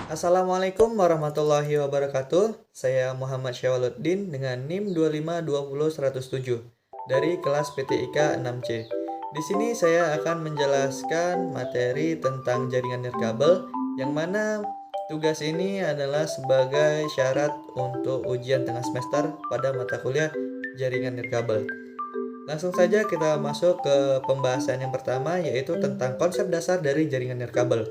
Assalamualaikum warahmatullahi wabarakatuh. Saya Muhammad Syawaluddin dengan NIM 2520107 dari kelas PTIK 6C. Di sini saya akan menjelaskan materi tentang jaringan nirkabel yang mana tugas ini adalah sebagai syarat untuk ujian tengah semester pada mata kuliah jaringan nirkabel. Langsung saja kita masuk ke pembahasan yang pertama, yaitu tentang konsep dasar dari jaringan nirkabel.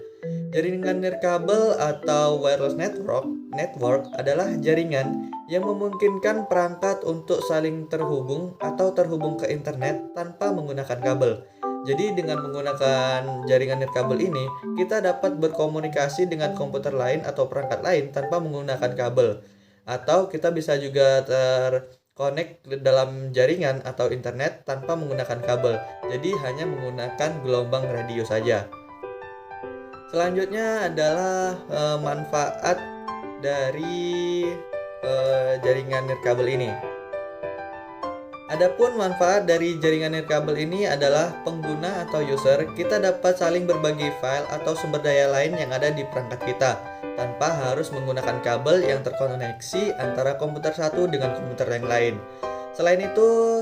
Jaringan nirkabel atau wireless network adalah jaringan yang memungkinkan perangkat untuk saling terhubung atau terhubung ke internet tanpa menggunakan kabel. Jadi dengan menggunakan jaringan nirkabel ini, kita dapat berkomunikasi dengan komputer lain atau perangkat lain tanpa menggunakan kabel. Atau kita bisa juga terkonek dalam jaringan atau internet tanpa menggunakan kabel. Jadi hanya menggunakan gelombang radio saja. Selanjutnya adalah manfaat dari jaringan nirkabel ini. Adapun manfaat dari jaringan nirkabel ini adalah pengguna atau user kita dapat saling berbagi file atau sumber daya lain yang ada di perangkat kita tanpa harus menggunakan kabel yang terkoneksi antara komputer satu dengan komputer yang lain. Selain itu,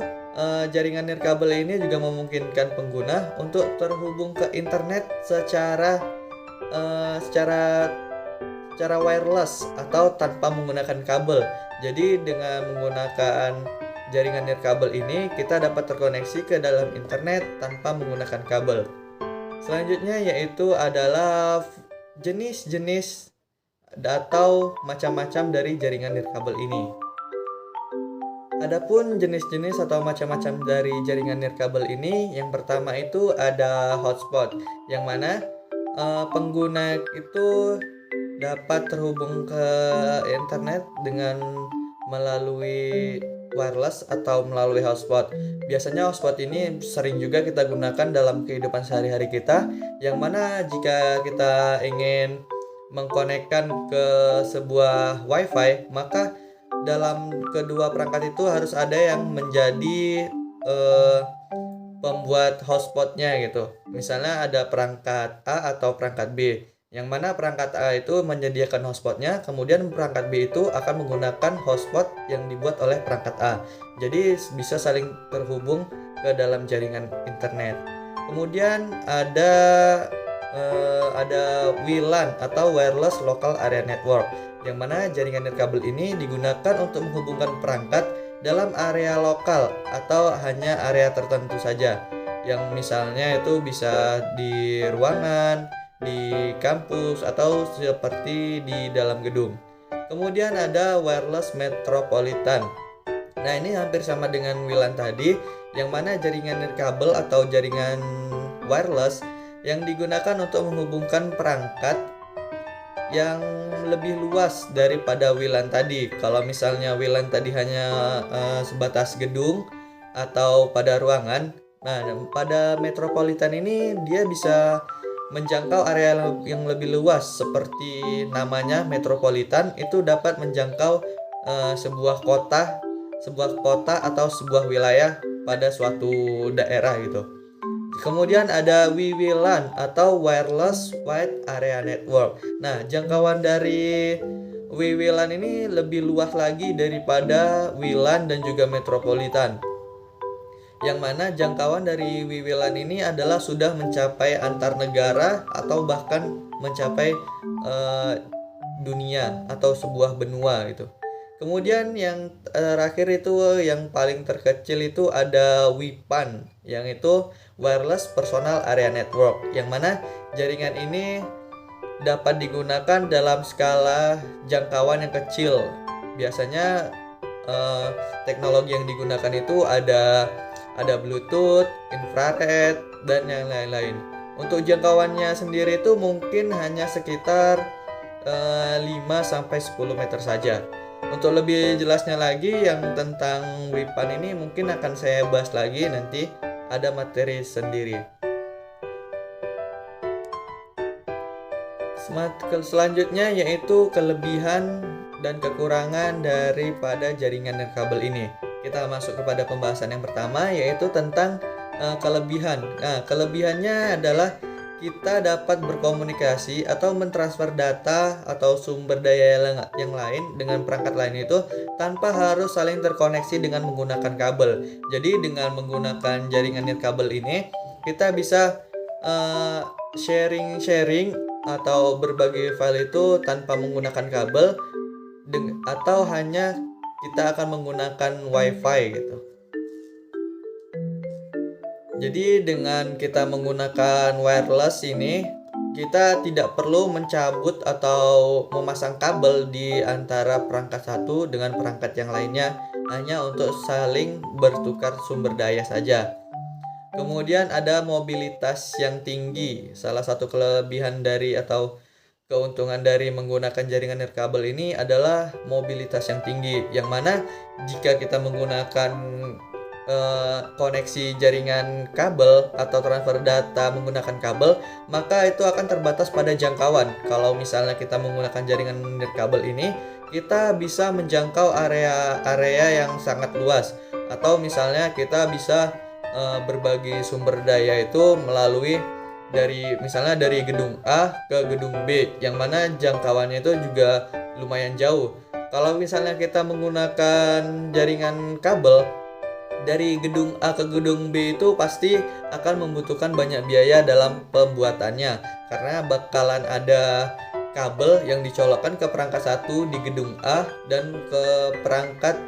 jaringan nirkabel ini juga memungkinkan pengguna untuk terhubung ke internet secara wireless atau tanpa menggunakan kabel. Jadi dengan menggunakan jaringan nirkabel ini kita dapat terkoneksi ke dalam internet tanpa menggunakan kabel. Selanjutnya yaitu adalah jenis-jenis atau macam-macam dari jaringan nirkabel ini. Adapun jenis-jenis atau macam-macam dari jaringan nirkabel ini, yang pertama itu ada hotspot, yang mana pengguna itu dapat terhubung ke internet dengan melalui wireless atau melalui hotspot. Biasanya hotspot ini sering juga kita gunakan dalam kehidupan sehari-hari kita, yang mana jika kita ingin mengkonekkan ke sebuah wifi, maka dalam kedua perangkat itu harus ada yang menjadi pembuat hotspotnya gitu. Misalnya ada perangkat A atau perangkat B, yang mana perangkat A itu menyediakan hotspotnya, kemudian perangkat B itu akan menggunakan hotspot yang dibuat oleh perangkat A. Jadi bisa saling terhubung ke dalam jaringan internet. Kemudian ada WLAN atau Wireless Local Area Network, yang mana jaringan nirkabel ini digunakan untuk menghubungkan perangkat dalam area lokal atau hanya area tertentu saja, yang misalnya itu bisa di ruangan, di kampus, atau seperti di dalam gedung. Kemudian ada wireless metropolitan. Nah, ini hampir sama dengan WLAN tadi, yang mana jaringan nirkabel atau jaringan wireless yang digunakan untuk menghubungkan perangkat yang lebih luas daripada WLAN tadi. Kalau misalnya WLAN tadi hanya sebatas gedung atau pada ruangan, nah pada metropolitan ini dia bisa menjangkau area yang lebih luas, seperti namanya metropolitan itu dapat menjangkau sebuah kota atau sebuah wilayah pada suatu daerah gitu. Kemudian ada WWLAN atau Wireless Wide Area Network. Nah, jangkauan dari WWLAN ini lebih luas lagi daripada WLAN dan juga metropolitan, yang mana jangkauan dari WWLAN ini adalah sudah mencapai antar negara atau bahkan mencapai dunia atau sebuah benua gitu. Kemudian yang terakhir itu yang paling terkecil itu ada WPAN, yang itu Wireless Personal Area Network, yang mana jaringan ini dapat digunakan dalam skala jangkauan yang kecil. Biasanya teknologi yang digunakan itu ada Bluetooth, infrared, dan yang lain-lain. Untuk jangkauannya sendiri itu mungkin hanya sekitar 5-10 meter saja. Untuk lebih jelasnya lagi yang tentang WPAN ini mungkin akan saya bahas lagi nanti, ada materi sendiri. Selanjutnya yaitu kelebihan dan kekurangan daripada jaringan nirkabel ini. Kita masuk kepada pembahasan yang pertama, yaitu tentang kelebihan. Nah, kelebihannya adalah kita dapat berkomunikasi atau mentransfer data atau sumber daya yang lain dengan perangkat lain itu tanpa harus saling terkoneksi dengan menggunakan kabel. Jadi dengan menggunakan jaringan nirkabel ini kita bisa sharing atau berbagi file itu tanpa menggunakan kabel atau hanya kita akan menggunakan WiFi gitu. Jadi dengan kita menggunakan wireless ini, kita tidak perlu mencabut atau memasang kabel di antara perangkat satu dengan perangkat yang lainnya, hanya untuk saling bertukar sumber daya saja. Kemudian ada mobilitas yang tinggi. Salah satu kelebihan dari atau keuntungan dari menggunakan jaringan nirkabel ini adalah mobilitas yang tinggi, yang mana jika kita menggunakan koneksi jaringan kabel atau transfer data menggunakan kabel, maka itu akan terbatas pada jangkauan. Kalau misalnya kita menggunakan jaringan nirkabel ini, kita bisa menjangkau area-area yang sangat luas, atau misalnya kita bisa berbagi sumber daya itu melalui misalnya dari gedung A ke gedung B, yang mana jangkauannya itu juga lumayan jauh. Kalau misalnya kita menggunakan jaringan kabel dari gedung A ke gedung B itu pasti akan membutuhkan banyak biaya dalam pembuatannya, karena bakalan ada kabel yang dicolokkan ke perangkat satu di gedung A dan ke perangkat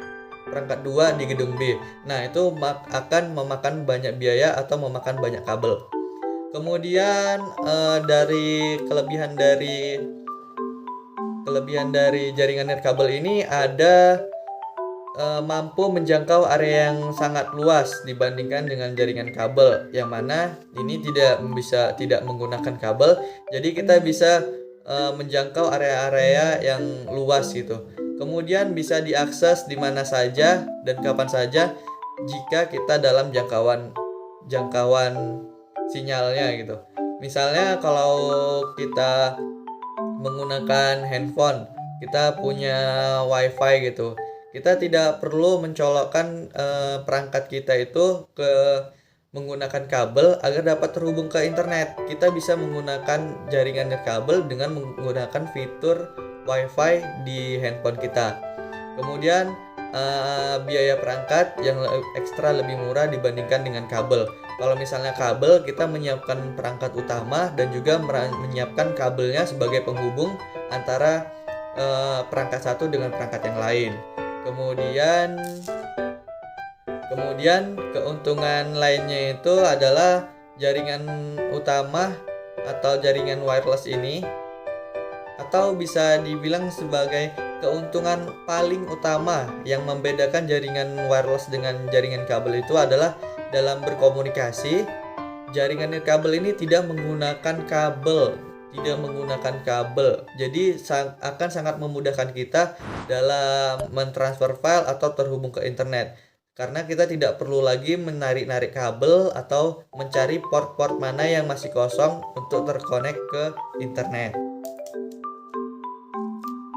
2 di gedung B. Nah, itu akan memakan banyak biaya atau memakan banyak kabel. Kemudian dari kelebihan dari jaringan nirkabel ini ada mampu menjangkau area yang sangat luas dibandingkan dengan jaringan kabel, yang mana ini tidak menggunakan kabel, jadi kita bisa menjangkau area-area yang luas gitu. Kemudian bisa diakses di mana saja dan kapan saja jika kita dalam jangkauan sinyalnya gitu. Misalnya kalau kita menggunakan handphone, kita punya WiFi gitu, kita tidak perlu mencolokkan perangkat kita itu ke menggunakan kabel agar dapat terhubung ke internet. Kita bisa menggunakan jaringan nirkabel dengan menggunakan fitur WiFi di handphone kita. Kemudian biaya perangkat yang ekstra lebih murah dibandingkan dengan kabel. Kalau misalnya kabel, kita menyiapkan perangkat utama dan juga menyiapkan kabelnya sebagai penghubung antara perangkat satu dengan perangkat yang lain. Kemudian keuntungan lainnya itu adalah jaringan utama atau jaringan wireless ini, atau bisa dibilang sebagai keuntungan paling utama yang membedakan jaringan wireless dengan jaringan kabel itu adalah dalam berkomunikasi. Jaringan nirkabel ini tidak menggunakan kabel. Jadi akan sangat memudahkan kita dalam mentransfer file atau terhubung ke internet, karena kita tidak perlu lagi menarik-narik kabel atau mencari port-port mana yang masih kosong untuk terkonek ke internet.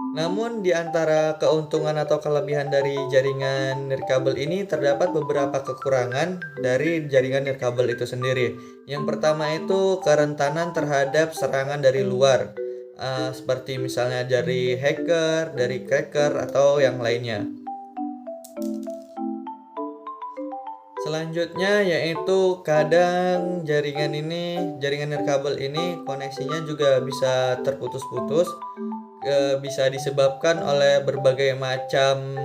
Namun di antara keuntungan atau kelebihan dari jaringan nirkabel ini terdapat beberapa kekurangan dari jaringan nirkabel itu sendiri. Yang pertama itu kerentanan terhadap serangan dari luar, seperti misalnya dari hacker, dari cracker, atau yang lainnya. Selanjutnya yaitu kadang jaringan nirkabel ini koneksinya juga bisa terputus-putus. Bisa disebabkan oleh berbagai macam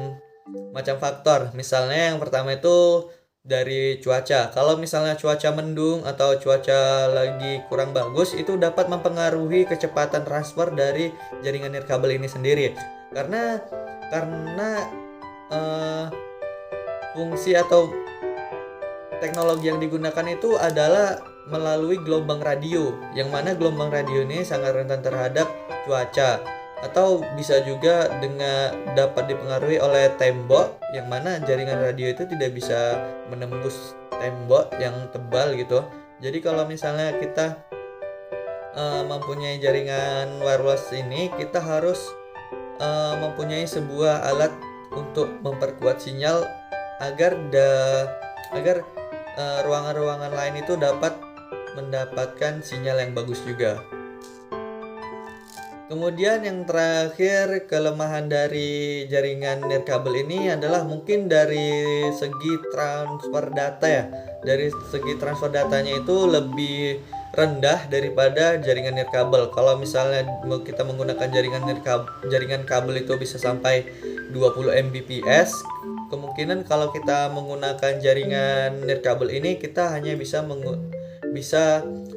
faktor. Misalnya yang pertama itu dari cuaca. Kalau misalnya cuaca mendung atau cuaca lagi kurang bagus, itu dapat mempengaruhi kecepatan transfer dari jaringan nirkabel ini sendiri. Karena fungsi atau teknologi yang digunakan itu adalah melalui gelombang radio, yang mana gelombang radio ini sangat rentan terhadap cuaca, atau bisa juga dapat dipengaruhi oleh tembok, yang mana jaringan radio itu tidak bisa menembus tembok yang tebal gitu. Jadi kalau misalnya kita mempunyai jaringan wireless ini, kita harus mempunyai sebuah alat untuk memperkuat sinyal agar ruangan-ruangan lain itu dapat mendapatkan sinyal yang bagus juga. Kemudian yang terakhir, kelemahan dari jaringan nirkabel ini adalah mungkin dari segi transfer data ya. Dari segi transfer datanya itu lebih rendah daripada jaringan nirkabel. Kalau misalnya kita menggunakan jaringan kabel itu bisa sampai 20 Mbps, kemungkinan kalau kita menggunakan jaringan nirkabel ini kita hanya bisa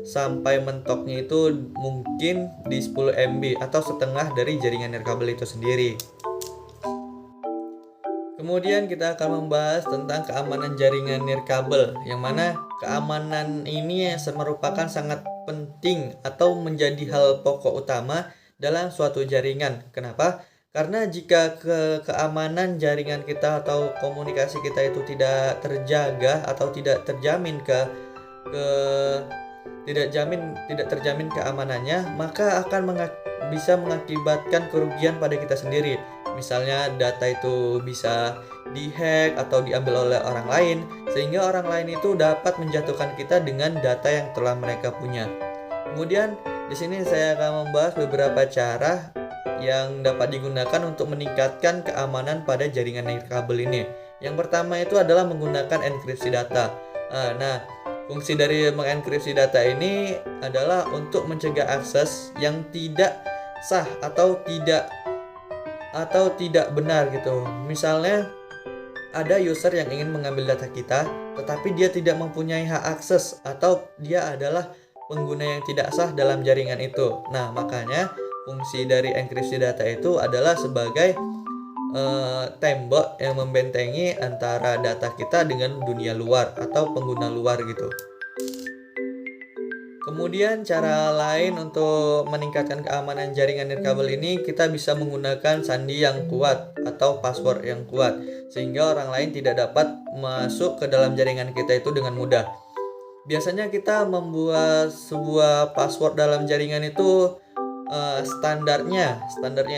sampai mentoknya itu mungkin di 10 MB atau setengah dari jaringan nirkabel itu sendiri. Kemudian kita akan membahas tentang keamanan jaringan nirkabel, yang mana keamanan ini merupakan sangat penting atau menjadi hal pokok utama dalam suatu jaringan. Kenapa? Karena jika keamanan jaringan kita atau komunikasi kita itu tidak terjaga atau tidak terjamin tidak terjamin keamanannya, maka akan bisa mengakibatkan kerugian pada kita sendiri. Misalnya data itu bisa dihack atau diambil oleh orang lain, sehingga orang lain itu dapat menjatuhkan kita dengan data yang telah mereka punya. Kemudian di sini saya akan membahas beberapa cara yang dapat digunakan untuk meningkatkan keamanan pada jaringan nirkabel ini. Yang pertama itu adalah menggunakan enkripsi data. Nah, fungsi dari mengenkripsi data ini adalah untuk mencegah akses yang tidak sah atau tidak benar gitu. Misalnya ada user yang ingin mengambil data kita, tetapi dia tidak mempunyai hak akses atau dia adalah pengguna yang tidak sah dalam jaringan itu. Nah, makanya fungsi dari enkripsi data itu adalah sebagai tembok yang membentengi antara data kita dengan dunia luar atau pengguna luar gitu. Kemudian cara lain untuk meningkatkan keamanan jaringan nirkabel ini, kita bisa menggunakan sandi yang kuat atau password yang kuat, sehingga orang lain tidak dapat masuk ke dalam jaringan kita itu dengan mudah. Biasanya kita membuat sebuah password dalam jaringan itu standarnya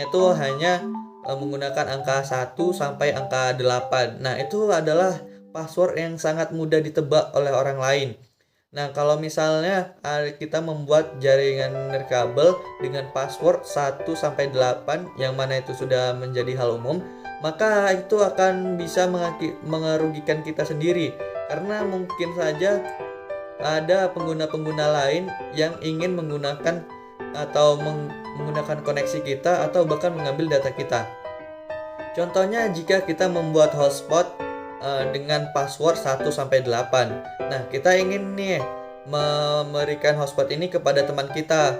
itu hanya menggunakan angka 1 sampai angka 8. Nah, itu adalah password yang sangat mudah ditebak oleh orang lain. Nah, kalau misalnya kita membuat jaringan nirkabel dengan password 1 sampai 8 yang mana itu sudah menjadi hal umum, maka itu akan bisa mengerugikan kita sendiri, karena mungkin saja ada pengguna-pengguna lain yang ingin menggunakan atau menggunakan koneksi kita atau bahkan mengambil data kita. Contohnya jika kita membuat hotspot dengan password 1 sampai 8. Nah, kita ingin nih memberikan hotspot ini kepada teman kita.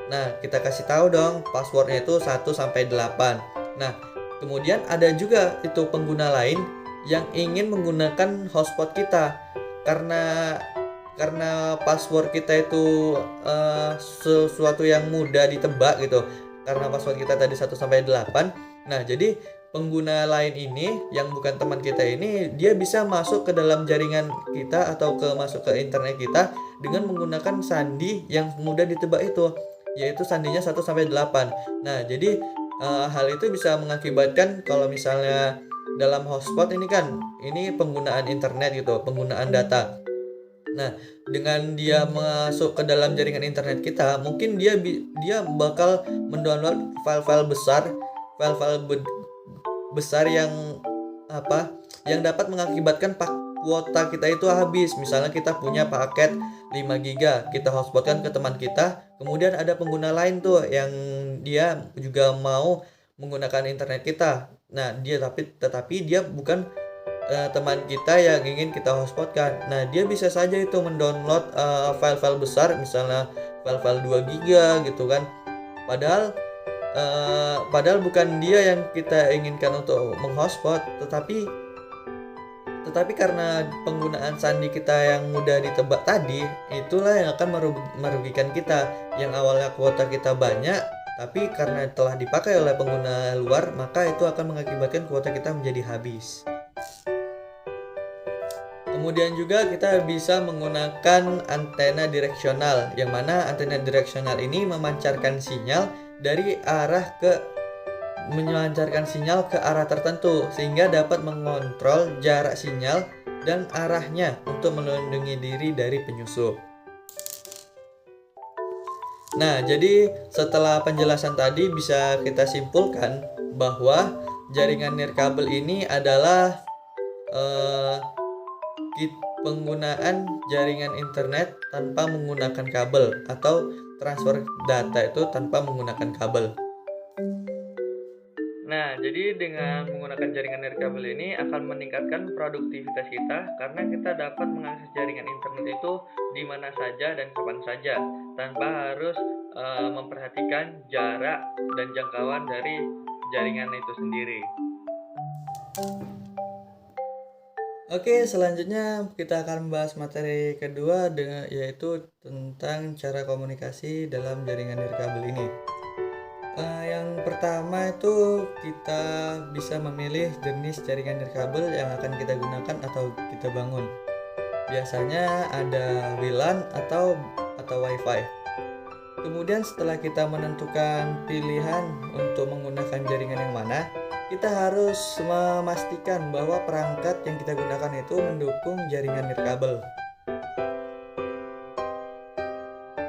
Nah, kita kasih tahu dong passwordnya itu 1 sampai 8. Nah, kemudian ada juga itu pengguna lain yang ingin menggunakan hotspot kita. Karena password kita itu sesuatu yang mudah ditebak gitu. Karena password kita tadi 1 sampai 8. Nah, jadi pengguna lain ini yang bukan teman kita ini, dia bisa masuk ke dalam jaringan kita atau masuk ke internet kita dengan menggunakan sandi yang mudah ditebak itu, yaitu sandinya 1 sampai 8. Nah, jadi hal itu bisa mengakibatkan kalau misalnya dalam hotspot ini kan, ini penggunaan internet gitu, penggunaan data. Nah, dengan dia masuk ke dalam jaringan internet kita, mungkin dia bakal mendownload file-file besar yang dapat mengakibatkan kuota kita itu habis. Misalnya kita punya paket 5 GB, kita hotspotkan ke teman kita, kemudian ada pengguna lain tuh yang dia juga mau menggunakan internet kita. Nah, tetapi dia bukan teman kita yang ingin kita hotspotkan. Nah, dia bisa saja itu mendownload file-file besar, misalnya file-file 2 GB gitu kan. Padahal bukan dia yang kita inginkan untuk menghotspot, tetapi karena penggunaan sandi kita yang mudah ditebak tadi, itulah yang akan merugikan kita. Yang awalnya kuota kita banyak, tapi karena telah dipakai oleh pengguna luar, maka itu akan mengakibatkan kuota kita menjadi habis. Kemudian juga kita bisa menggunakan antena direksional, yang mana antena direksional ini memancarkan sinyal ke arah tertentu, sehingga dapat mengontrol jarak sinyal dan arahnya untuk melindungi diri dari penyusup. Nah, jadi setelah penjelasan tadi bisa kita simpulkan bahwa jaringan nirkabel ini adalah eh, penggunaan jaringan internet tanpa menggunakan kabel atau transfer data itu tanpa menggunakan kabel. Nah, jadi dengan menggunakan jaringan nirkabel ini akan meningkatkan produktivitas kita karena kita dapat mengakses jaringan internet itu di mana saja dan kapan saja tanpa harus memperhatikan jarak dan jangkauan dari jaringan itu sendiri. Oke, selanjutnya kita akan membahas materi kedua yaitu tentang cara komunikasi dalam jaringan nirkabel ini. Yang pertama itu kita bisa memilih jenis jaringan nirkabel yang akan kita gunakan atau kita bangun. Biasanya ada WLAN atau WiFi. Kemudian setelah kita menentukan pilihan untuk menggunakan jaringan yang mana, kita harus memastikan bahwa perangkat yang kita gunakan itu mendukung jaringan nirkabel.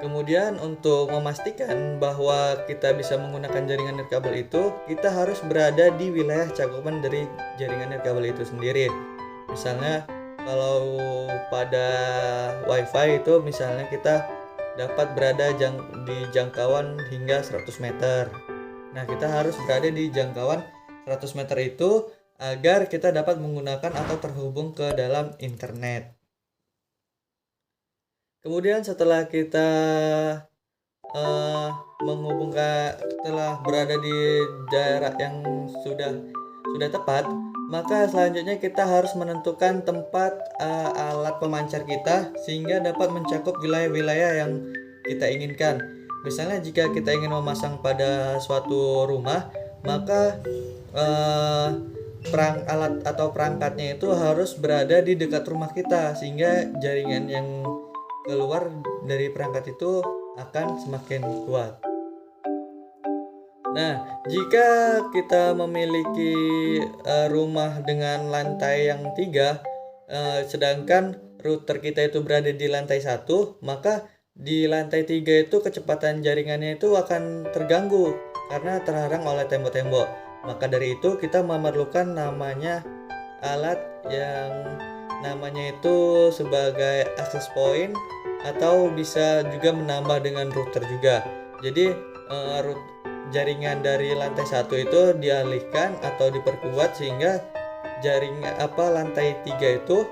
Kemudian untuk memastikan bahwa kita bisa menggunakan jaringan nirkabel itu, kita harus berada di wilayah cakupan dari jaringan nirkabel itu sendiri. Misalnya kalau pada WiFi itu misalnya kita dapat berada di jangkauan hingga 100 meter. Nah, kita harus berada di jangkauan 100 meter itu agar kita dapat menggunakan atau terhubung ke dalam internet. Kemudian setelah kita setelah berada di jarak yang sudah tepat, maka selanjutnya kita harus menentukan tempat alat pemancar kita sehingga dapat mencakup wilayah-wilayah yang kita inginkan. Misalnya jika kita ingin memasang pada suatu rumah, maka alat atau perangkatnya itu harus berada di dekat rumah kita sehingga jaringan yang keluar dari perangkat itu akan semakin kuat. Nah, jika kita memiliki rumah dengan lantai yang 3, sedangkan router kita itu berada di lantai 1, maka di lantai 3 itu kecepatan jaringannya itu akan terganggu karena terhalang oleh tembok-tembok. Maka dari itu kita memerlukan namanya alat yang namanya itu sebagai access point atau bisa juga menambah dengan router juga. Jadi jaringan dari lantai 1 itu dialihkan atau diperkuat sehingga lantai 3 itu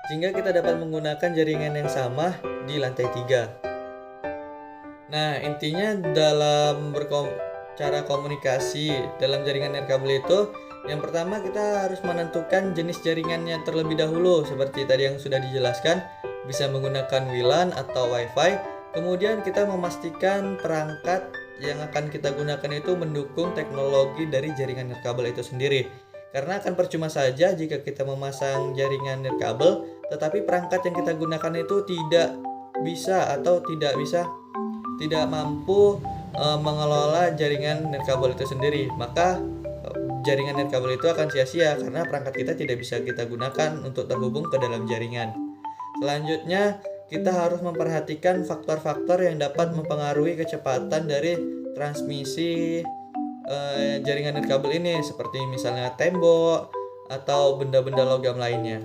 sehingga kita dapat menggunakan jaringan yang sama di lantai 3. Nah, intinya dalam cara komunikasi dalam jaringan nirkabel itu, yang pertama kita harus menentukan jenis jaringannya terlebih dahulu seperti tadi yang sudah dijelaskan, bisa menggunakan WLAN atau WiFi. Kemudian kita memastikan perangkat yang akan kita gunakan itu mendukung teknologi dari jaringan nirkabel itu sendiri. Karena akan percuma saja jika kita memasang jaringan nirkabel tetapi perangkat yang kita gunakan itu tidak mampu mengelola jaringan nirkabel itu sendiri. Maka jaringan nirkabel itu akan sia-sia karena perangkat kita tidak bisa kita gunakan untuk terhubung ke dalam jaringan. Selanjutnya, kita harus memperhatikan faktor-faktor yang dapat mempengaruhi kecepatan dari transmisi jaringan nirkabel ini, seperti misalnya tembok atau benda-benda logam lainnya.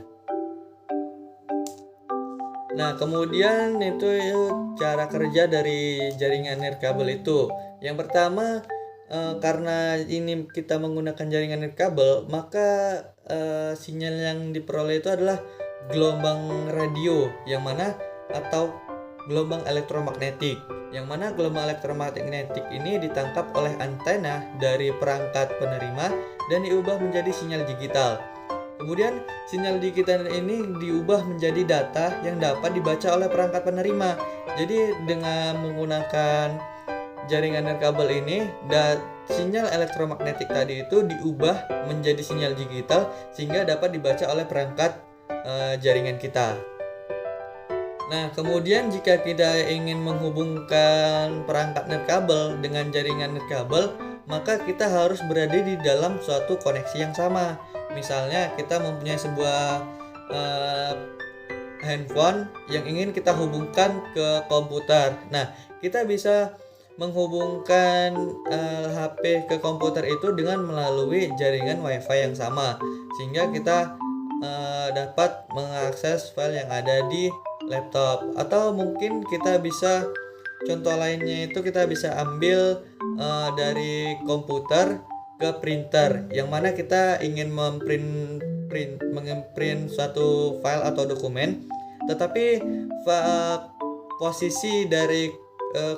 Nah, kemudian itu cara kerja dari jaringan nirkabel itu. Yang pertama, karena ini kita menggunakan jaringan nirkabel, maka sinyal yang diperoleh itu adalah gelombang radio atau gelombang elektromagnetik, yang mana gelombang elektromagnetik ini ditangkap oleh antena dari perangkat penerima dan diubah menjadi sinyal digital. Kemudian sinyal digital ini diubah menjadi data yang dapat dibaca oleh perangkat penerima. Jadi dengan menggunakan jaringan nirkabel ini, sinyal elektromagnetik tadi itu diubah menjadi sinyal digital sehingga dapat dibaca oleh perangkat jaringan kita. Nah, kemudian jika kita ingin menghubungkan perangkat nirkabel dengan jaringan nirkabel, maka kita harus berada di dalam suatu koneksi yang sama. Misalnya kita mempunyai sebuah handphone yang ingin kita hubungkan ke komputer. Nah, kita bisa menghubungkan HP ke komputer itu dengan melalui jaringan WiFi yang sama, sehingga kita dapat mengakses file yang ada di laptop. Atau mungkin kita bisa, contoh lainnya itu kita bisa ambil dari komputer ke printer, yang mana kita ingin memprint suatu file atau dokumen, tetapi posisi dari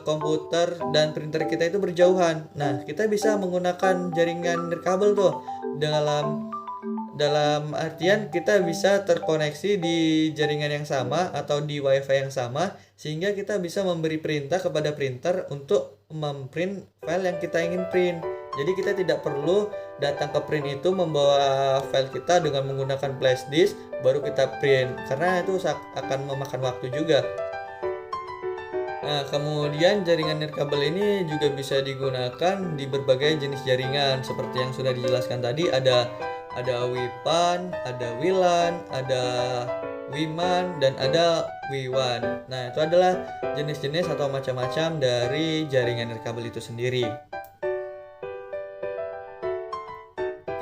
komputer dan printer kita itu berjauhan. Nah, kita bisa menggunakan jaringan nirkabel tuh, dalam artian kita bisa terkoneksi di jaringan yang sama atau di WiFi yang sama, sehingga kita bisa memberi perintah kepada printer untuk memprint file yang kita ingin print. Jadi kita tidak perlu datang ke print itu membawa file kita dengan menggunakan flash disk baru kita print, karena itu akan memakan waktu juga. Nah, kemudian jaringan nirkabel ini juga bisa digunakan di berbagai jenis jaringan, seperti yang sudah dijelaskan tadi. Ada WIPAN, ada WLAN, ada WIMAN, dan ada WIWAN. Nah, itu adalah jenis-jenis atau macam-macam dari jaringan nirkabel itu sendiri.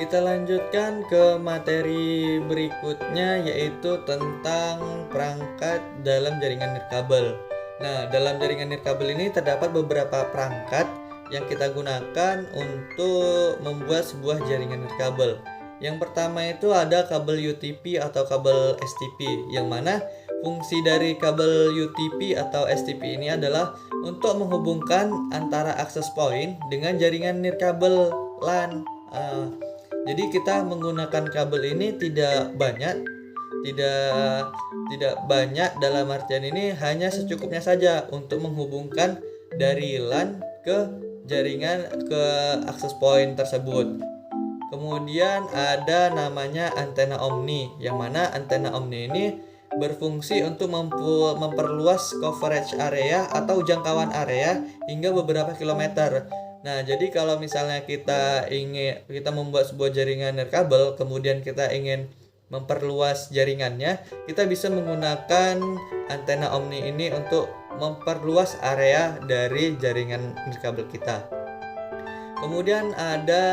Kita lanjutkan ke materi berikutnya, yaitu tentang perangkat dalam jaringan nirkabel. Nah, dalam jaringan nirkabel ini terdapat beberapa perangkat yang kita gunakan untuk membuat sebuah jaringan nirkabel. Yang pertama itu ada kabel UTP atau kabel STP, yang mana fungsi dari kabel UTP atau STP ini adalah untuk menghubungkan antara akses point dengan jaringan nirkabel LAN. Jadi kita menggunakan kabel ini tidak banyak dalam artian ini hanya secukupnya saja untuk menghubungkan dari LAN ke jaringan ke akses point tersebut. Kemudian ada namanya antena omni, yang mana antena omni ini berfungsi untuk memperluas coverage area atau jangkauan area hingga beberapa kilometer. Nah, jadi kalau misalnya kita membuat sebuah jaringan nirkabel, kemudian kita ingin memperluas jaringannya, kita bisa menggunakan antena omni ini untuk memperluas area dari jaringan nirkabel kita. Kemudian ada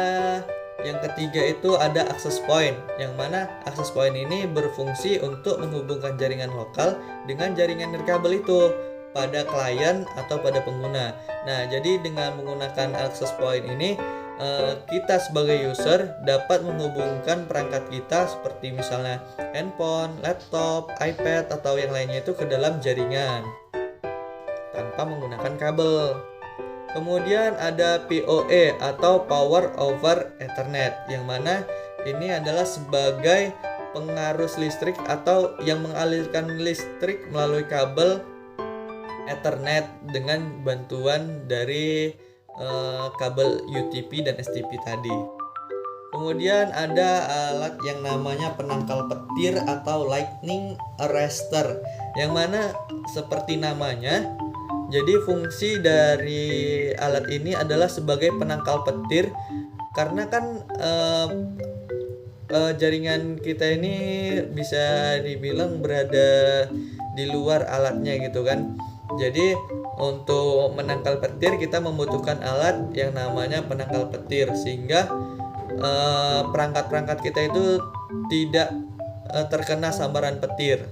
yang ketiga itu ada access point, yang mana access point ini berfungsi untuk menghubungkan jaringan lokal dengan jaringan nirkabel itu pada klien atau pada pengguna. Nah, jadi dengan menggunakan access point ini, kita sebagai user dapat menghubungkan perangkat kita seperti misalnya handphone, laptop, iPad, atau yang lainnya itu ke dalam jaringan tanpa menggunakan kabel. Kemudian ada PoE atau Power over Ethernet, yang mana ini adalah sebagai pengarus listrik atau yang mengalirkan listrik melalui kabel Ethernet dengan bantuan dari kabel UTP dan STP tadi. Kemudian ada alat yang namanya penangkal petir atau lightning arrestor, yang mana seperti namanya, jadi fungsi dari alat ini adalah sebagai penangkal petir, karena kan jaringan kita ini bisa dibilang berada di luar alatnya gitu kan. Jadi untuk menangkal petir kita membutuhkan alat yang namanya penangkal petir, sehingga perangkat-perangkat kita itu tidak terkena sambaran petir.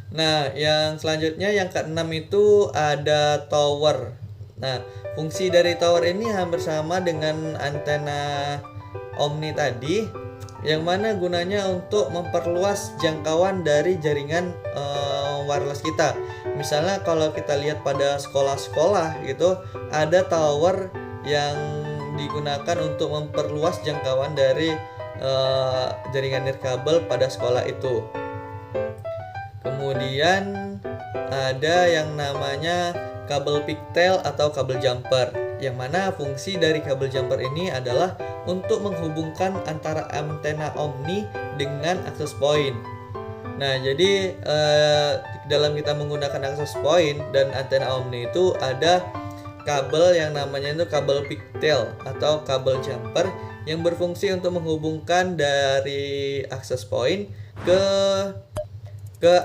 Nah, yang selanjutnya yang keenam itu ada tower. Nah, fungsi dari tower ini hampir sama dengan antena omni tadi, yang mana gunanya untuk memperluas jangkauan dari jaringan wireless kita. Misalnya kalau kita lihat pada sekolah-sekolah gitu, ada tower yang digunakan untuk memperluas jangkauan dari jaringan nirkabel pada sekolah itu. Kemudian ada yang namanya kabel pigtail atau kabel jumper, yang mana fungsi dari kabel jumper ini adalah untuk menghubungkan antara antena omni dengan access point. Nah, jadi dalam kita menggunakan access point dan antena omni itu ada kabel yang namanya itu kabel pigtail atau kabel jumper yang berfungsi untuk menghubungkan dari access point ke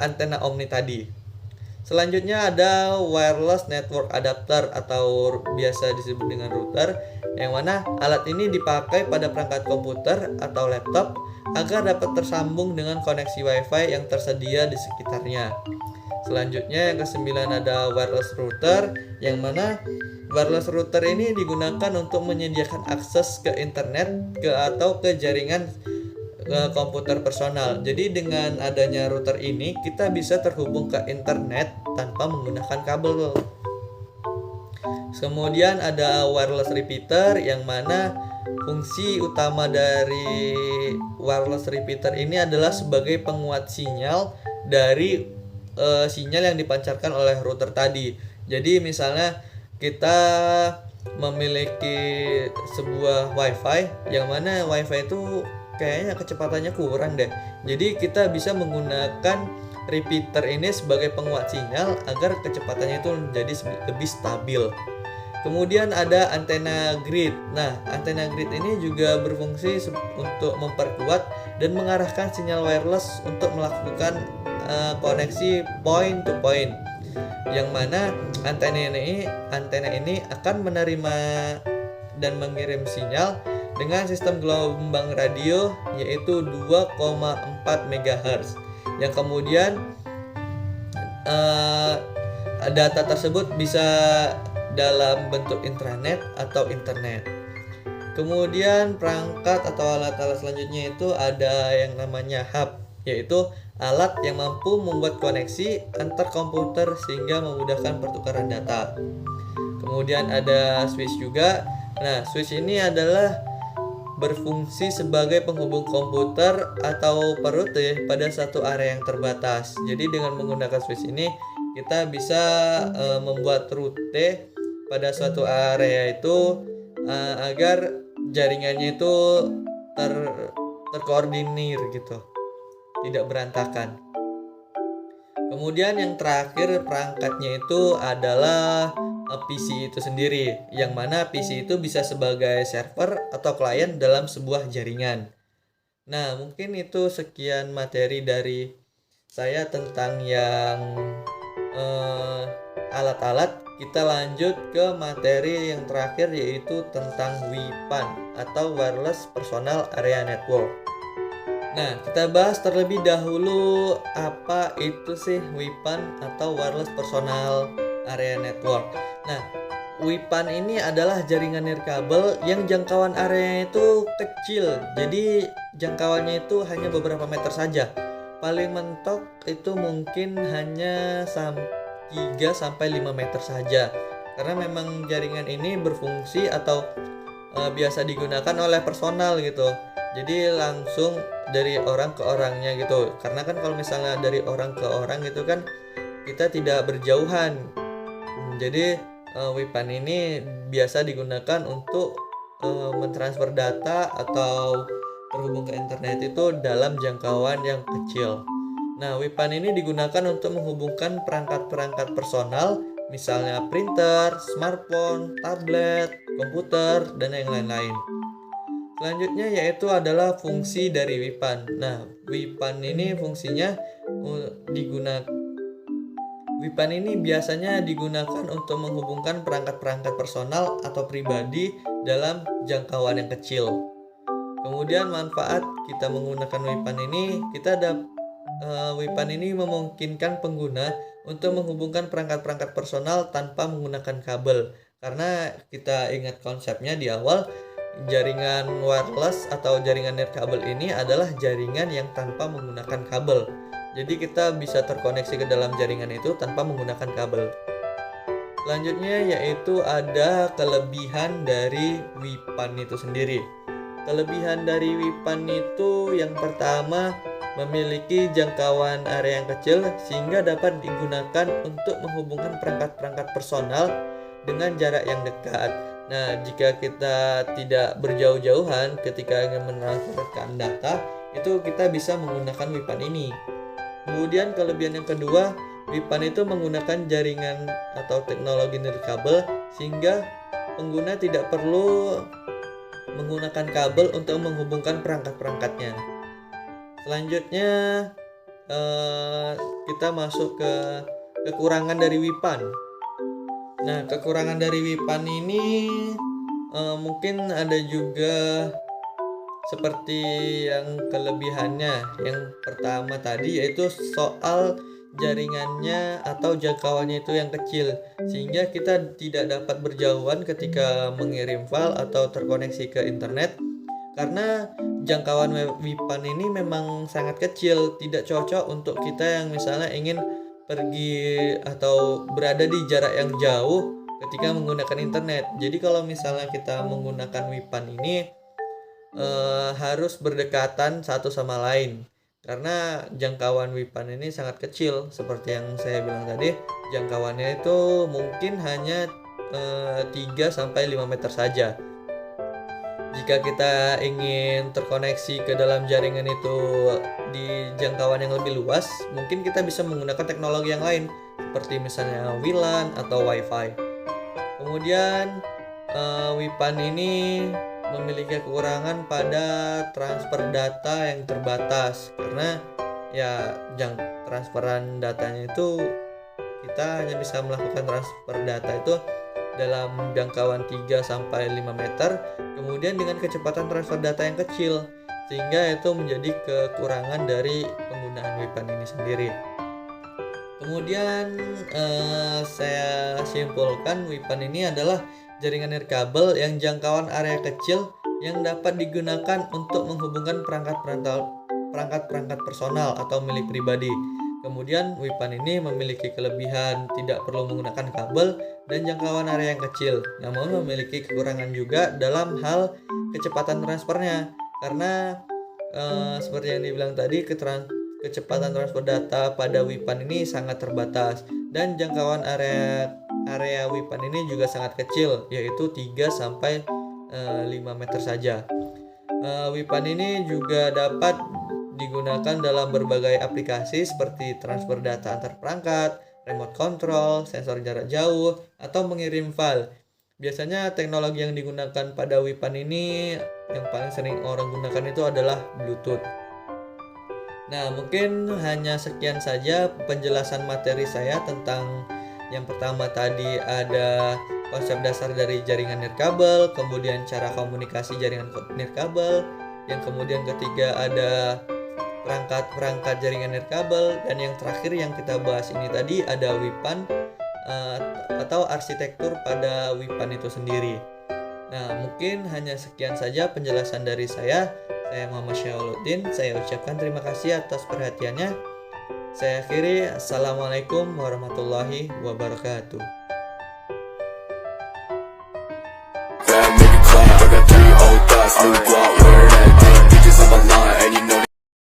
antena omni tadi. Selanjutnya ada wireless network adapter atau biasa disebut dengan router, yang mana alat ini dipakai pada perangkat komputer atau laptop agar dapat tersambung dengan koneksi WiFi yang tersedia di sekitarnya. Selanjutnya yang kesembilan ada wireless router, yang mana wireless router ini digunakan untuk menyediakan akses ke internet atau ke jaringan komputer personal. Jadi dengan adanya router ini kita bisa terhubung ke internet tanpa menggunakan kabel. Kemudian ada wireless repeater, yang mana fungsi utama dari wireless repeater ini adalah sebagai penguat sinyal dari sinyal yang dipancarkan oleh router tadi. Jadi misalnya kita memiliki sebuah WiFi, yang mana WiFi itu kayaknya kecepatannya kurang deh. Jadi kita bisa menggunakan repeater ini sebagai penguat sinyal agar kecepatannya itu menjadi lebih stabil. Kemudian ada antena grid. Nah, antena grid ini juga berfungsi untuk memperkuat dan mengarahkan sinyal wireless untuk melakukan koneksi point to point, yang mana antena ini akan menerima dan mengirim sinyal dengan sistem gelombang radio yaitu 2,4 MHz, yang kemudian data tersebut bisa dalam bentuk intranet atau internet. Kemudian perangkat atau alat-alat selanjutnya itu ada yang namanya hub, yaitu alat yang mampu membuat koneksi antar komputer sehingga memudahkan pertukaran data. Kemudian ada switch juga. Nah, switch ini adalah berfungsi sebagai penghubung komputer atau perute pada satu area yang terbatas. Jadi dengan menggunakan switch ini kita bisa membuat rute pada suatu area itu agar jaringannya itu terkoordinir gitu, tidak berantakan. Kemudian yang terakhir perangkatnya itu adalah PC itu sendiri, yang mana PC itu bisa sebagai server atau klien dalam sebuah jaringan. Nah, mungkin itu sekian materi dari saya tentang yang alat-alat. Kita lanjut ke materi yang terakhir, yaitu tentang WPAN atau Wireless Personal Area Network. Nah, kita bahas terlebih dahulu apa itu sih WPAN atau Wireless Personal Area Network. Nah, WPAN ini adalah jaringan nirkabel yang jangkauan areanya itu kecil. Jadi jangkauannya itu hanya beberapa meter saja. Paling mentok itu mungkin hanya 3-5 meter saja. Karena memang jaringan ini berfungsi atau biasa digunakan oleh personal gitu. Jadi langsung dari orang ke orangnya gitu. Karena kan kalau misalnya dari orang ke orang gitu kan kita tidak berjauhan. Jadi WPAN ini biasa digunakan untuk mentransfer data atau terhubung ke internet itu dalam jangkauan yang kecil. Nah, WPAN ini digunakan untuk menghubungkan perangkat-perangkat personal, misalnya printer, smartphone, tablet, komputer, dan yang lain-lain. Selanjutnya yaitu adalah fungsi dari WPAN. Nah, WPAN ini fungsinya WPAN ini biasanya digunakan untuk menghubungkan perangkat-perangkat personal atau pribadi dalam jangkauan yang kecil. Kemudian manfaat kita menggunakan WPAN ini, WPAN ini memungkinkan pengguna untuk menghubungkan perangkat-perangkat personal tanpa menggunakan kabel. Karena kita ingat konsepnya di awal, jaringan wireless atau jaringan nirkabel ini adalah jaringan yang tanpa menggunakan kabel. Jadi kita bisa terkoneksi ke dalam jaringan itu tanpa menggunakan kabel. Selanjutnya yaitu ada kelebihan dari WPAN itu sendiri. Kelebihan dari WPAN itu yang pertama, memiliki jangkauan area yang kecil sehingga dapat digunakan untuk menghubungkan perangkat-perangkat personal dengan jarak yang dekat. Nah, jika kita tidak berjauh-jauhan ketika ingin mentransferkan data, itu kita bisa menggunakan WPAN ini. Kemudian kelebihan yang kedua, WPAN itu menggunakan jaringan atau teknologi nirkabel sehingga pengguna tidak perlu menggunakan kabel untuk menghubungkan perangkat-perangkatnya. Selanjutnya kita masuk ke kekurangan dari WIPAN. Nah, kekurangan dari WIPAN ini mungkin ada juga seperti yang kelebihannya. Yang pertama tadi yaitu soal jaringannya atau jangkauannya itu yang kecil, sehingga kita tidak dapat berjauhan ketika mengirim file atau terkoneksi ke internet, karena jangkauan WIPAN ini memang sangat kecil, tidak cocok untuk kita yang misalnya ingin pergi atau berada di jarak yang jauh ketika menggunakan internet. Jadi kalau misalnya kita menggunakan WIPAN ini harus berdekatan satu sama lain, karena jangkauan WIPAN ini sangat kecil. Seperti yang saya bilang tadi, jangkauannya itu mungkin hanya 3-5 meter saja. Jika kita ingin terkoneksi ke dalam jaringan itu di jangkauan yang lebih luas, mungkin kita bisa menggunakan teknologi yang lain, seperti misalnya WLAN atau WiFi. Kemudian WIPAN ini memiliki kekurangan pada transfer data yang terbatas, karena ya transferan datanya itu kita hanya bisa melakukan transfer data itu dalam jangkauan 3-5 meter, kemudian dengan kecepatan transfer data yang kecil, sehingga itu menjadi kekurangan dari penggunaan WIPAN ini sendiri. Kemudian saya simpulkan WIPAN ini adalah jaringan nirkabel yang jangkauan area kecil yang dapat digunakan untuk menghubungkan perangkat-perangkat personal atau milik pribadi. Kemudian WIPAN ini memiliki kelebihan tidak perlu menggunakan kabel dan jangkauan area yang kecil, namun memiliki kekurangan juga dalam hal kecepatan transfernya, karena seperti yang dibilang tadi, kecepatan transfer data pada WIPAN ini sangat terbatas, dan jangkauan area WIPAN ini juga sangat kecil, yaitu 3-5 meter saja. WIPAN ini juga dapat digunakan dalam berbagai aplikasi seperti transfer data antar perangkat, remote control, sensor jarak jauh, atau mengirim file. Biasanya teknologi yang digunakan pada WIPAN ini yang paling sering orang gunakan itu adalah Bluetooth. Nah, mungkin hanya sekian saja penjelasan materi saya tentang yang pertama tadi ada konsep dasar dari jaringan nirkabel, kemudian cara komunikasi jaringan nirkabel, yang kemudian ketiga ada perangkat jaringan nirkabel, dan yang terakhir yang kita bahas ini tadi ada WIPAN atau arsitektur pada WIPAN itu sendiri. Nah, mungkin hanya sekian saja penjelasan dari saya. Saya Muhammad Syauluddin. Saya ucapkan terima kasih atas perhatiannya. Saya akhiri. Assalamualaikum warahmatullahi wabarakatuh. Bad nigga clap, I got 3 old thoughts, new guap.